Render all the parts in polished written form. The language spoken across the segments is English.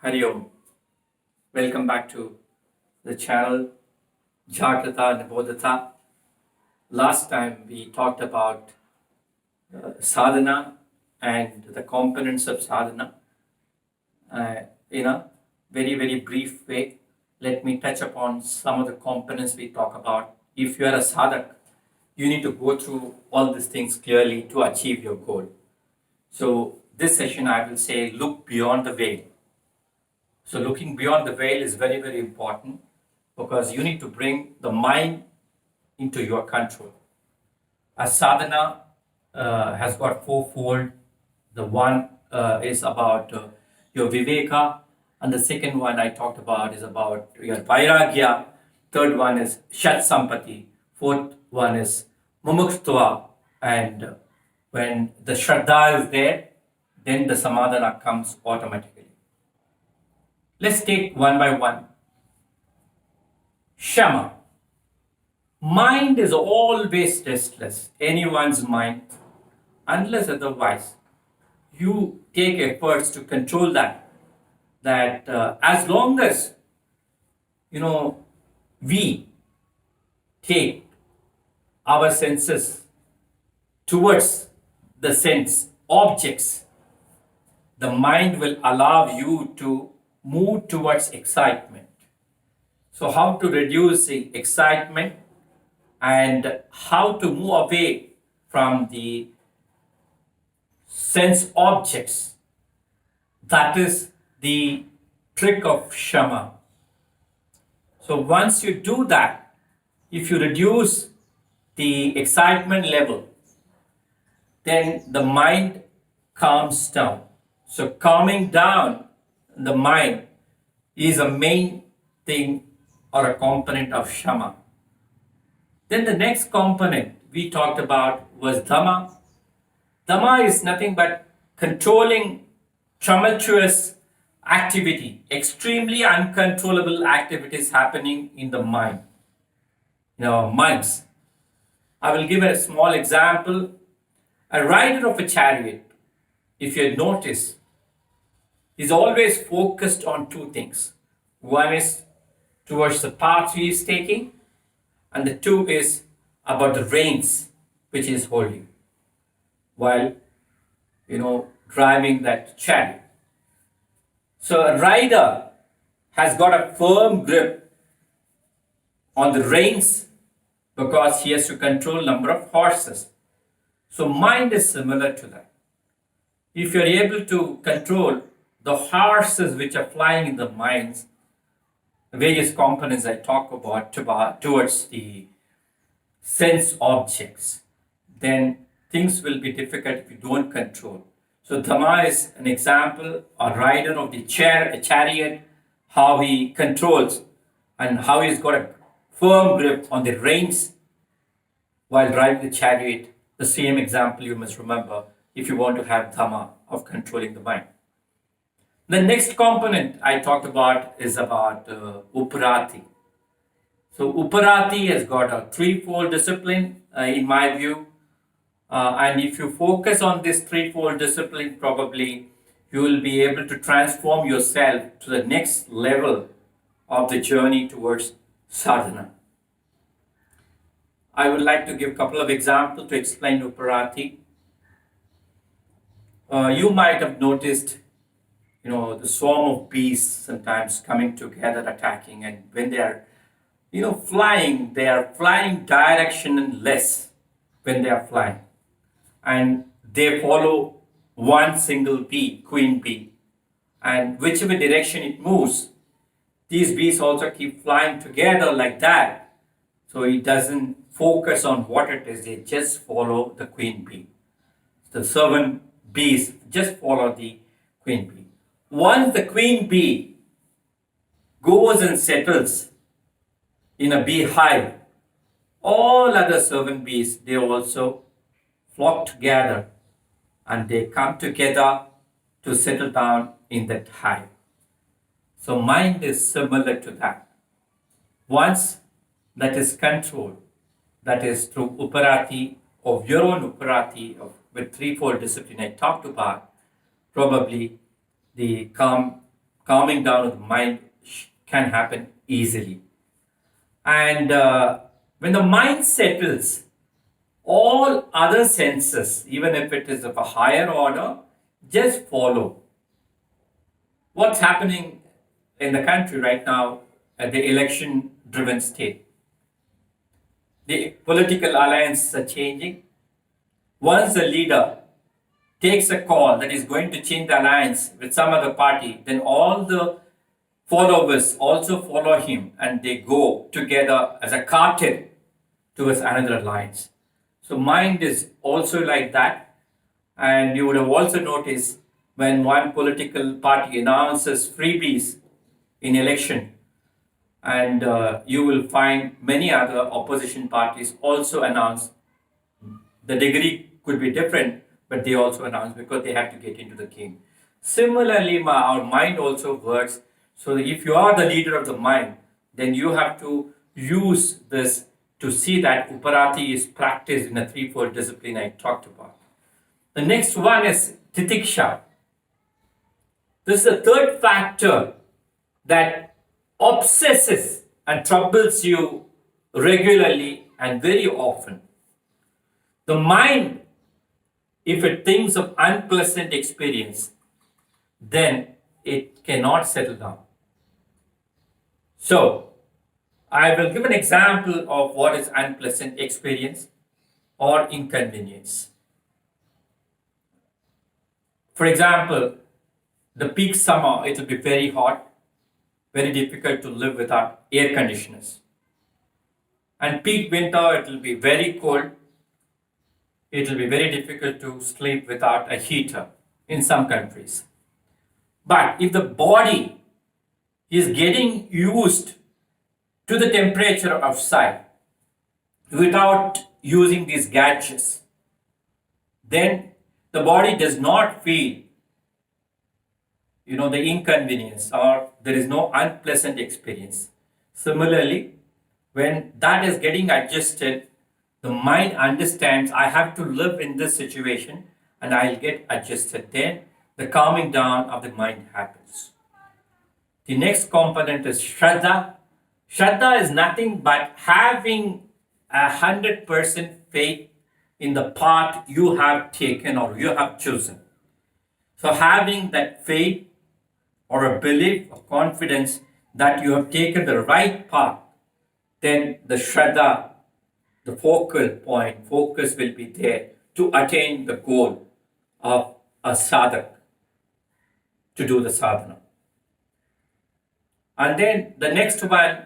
Hari Om. Welcome back to the channel Jagrata Nibodhata. Last time we talked about sadhana and the components of sadhana in a very brief way. Let me touch upon some of the components we talk about. If you are a sadhak, you need to go through all these things clearly to achieve your goal. So this session I will say look beyond the veil. So looking beyond the veil is very important because you need to bring the mind into your control. A sadhana has got fourfold. The one is about your viveka, and the second one I talked about is about your vairagya. Third one is shat sampati. Fourth one is mumukštva. And when the shraddha is there, then the samadhana comes automatically. Let's take one by one. Shama. Mind is always restless, anyone's mind, unless otherwise you take efforts to control that. As long as we take our senses towards the sense objects, the mind will allow you to move towards excitement. So how to reduce the excitement and how to move away from the sense objects. That is the trick of Shama. So once you do that, if you reduce the excitement level, then the mind calms down. So calming down the mind is a main thing or a component of Shama. Then the next component we talked about was Dhamma. Dhamma is nothing but controlling tumultuous activity, extremely uncontrollable activities happening in the mind, in our minds. I will give a small example. A rider of a chariot, if you notice, is always focused on two things. One is towards the path he is taking, and the two is about the reins which he is holding while driving that chariot. So a rider has got a firm grip on the reins because he has to control number of horses. So mind is similar to that. If you are able to control the horses which are flying in the minds, various components I talk about towards the sense objects, then things will be difficult if you don't control. So Dhamma is an example, a rider of the chariot, how he controls and how he's got a firm grip on the reins while driving the chariot. The same example you must remember if you want to have Dhamma of controlling the mind. The next component I talked about is about Uparati. So Uparati has got a threefold discipline in my view. And if you focus on this threefold discipline, probably you will be able to transform yourself to the next level of the journey towards sadhana. I would like to give a couple of examples to explain Uparati. You might have noticed the swarm of bees sometimes coming together attacking, and when they are flying, they are flying directionless when they are flying, and they follow one single bee, queen bee, and whichever direction it moves, these bees also keep flying together like that. So it doesn't focus on what it is, they just follow the queen bee. The servant bees just follow the queen bee. Once the queen bee goes and settles in a beehive, all other servant bees, they also flock together and they come together to settle down in that hive. So mind is similar to that. Once that is controlled, that is through Uparati, of your own Uparati, with threefold discipline I talked about, probably the calm calming down of the mind can happen easily. And when the mind settles, all other senses, even if it is of a higher order, just follow. What's happening in the country right now at the election driven state? The political alliances are changing. Once the leader takes a call that is going to change the alliance with some other party, then all the followers also follow him and they go together as a cartel towards another alliance. So mind is also like that. And you would have also noticed when one political party announces freebies in election, and you will find many other opposition parties also announce. The degree could be different, but they also announce because they have to get into the game. Similarly, our mind also works. So if you are the leader of the mind, then you have to use this to see that Uparati is practiced in a threefold discipline I talked about. The next one is Titiksha. This is the third factor that obsesses and troubles you regularly and very often. The mind, if it thinks of unpleasant experience, then it cannot settle down. So, I will give an example of what is unpleasant experience or inconvenience. For example, the peak summer, it will be very hot, very difficult to live without air conditioners. And peak winter, it will be very cold. It will be very difficult to sleep without a heater in some countries. But if the body is getting used to the temperature outside without using these gadgets, then the body does not feel the inconvenience, or there is no unpleasant experience. Similarly, when that is getting adjusted, the mind understands I have to live in this situation and I'll get adjusted. Then the calming down of the mind happens. The next component is Shraddha. Shraddha is nothing but having 100% faith in the path you have taken or you have chosen. So having that faith or a belief or confidence that you have taken the right path, then the Shraddha, the focal point, focus will be there to attain the goal of a sadhak, to do the sadhana. And then the next one,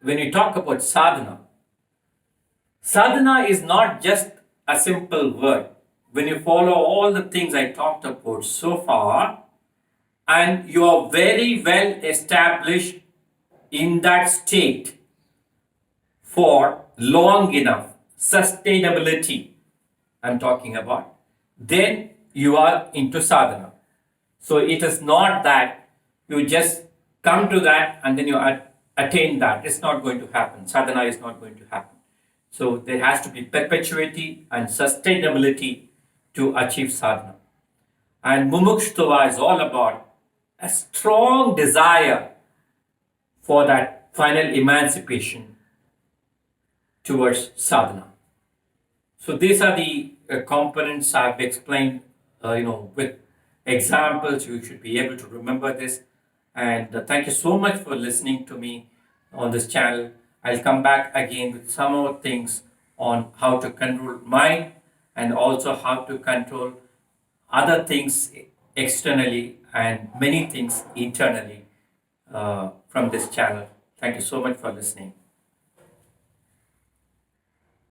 when you talk about sadhana, sadhana is not just a simple word. When you follow all the things I talked about so far, and you are very well established in that state for long enough, sustainability I'm talking about, then you are into sadhana. So it is not that you just come to that and then you attain that. It's not going to happen. Sadhana is not going to happen. So there has to be perpetuity and sustainability to achieve sadhana. And mumukshtuva is all about a strong desire for that final emancipation towards sadhana. So these are the components I've explained, with examples. You should be able to remember this. And thank you so much for listening to me on this channel. I'll come back again with some more things on how to control mind and also how to control other things externally and many things internally from this channel. Thank you so much for listening.